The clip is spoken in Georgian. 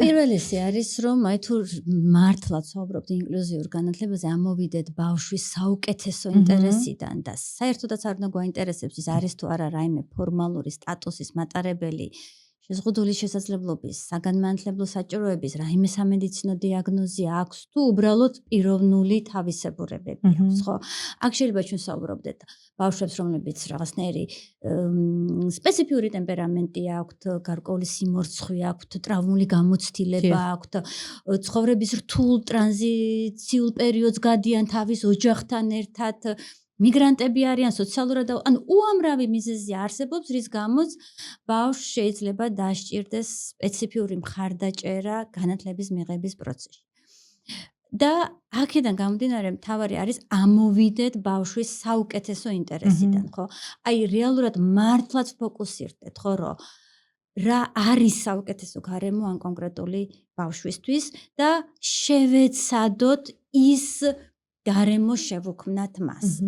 პირველი არის რომ აი თუ მართლაც ვაუბრობთ ინკლუზიურ განათლებაზე ამოვიდეთ ბავშვის საუკეთესო ინტერესიდან და საერთოდაც არ უნდა გვაინტერესებს ის არის თუ არა რაიმე ფორმალური სტატუსის მატარებელი შეზღუდული შესაძლებლობის, საგანმანათლებლო საჭიროების, რაიმე სამედიცინო დიაგნოზი აქვს თუ უბრალოდ პიროვნული თავისებურებები აქვს, ხო? აქ შეიძლება ჩვენ საუბრობდეთ ბავშვებს, რომლებიც რაღაცნაირი სპეციფიური ტემპერამენტი აქვთ, გარკვეული სიმორცხვი აქვთ, ტრავმული გამოცდილება აქვთ, ცხოვრების რთულ ტრანზიციულ პერიოდს გადიან თავის ოჯახთან ერთად, მიგრანტები არიან სოციალურად, ანუ უამრავი მიზეზი არსებობს, რის გამოც ბავშვს შეიძლება დასჭირდეს სპეციფიური მხარდაჭერა განათლების მიღების პროცესში. და აქედან გამომდინარე მთავარი არის ამოვიდეთ ბავშვის საუკეთესო ინტერესიდან, ხო? აი რეალურად მართლაც ფოკუსირდეთ, ხო, რომ რა არის საუკეთესო გარემო ან კონკრეტული ბავშვისთვის და შევეცადოთ ის გარემო შევუქმნათ მას.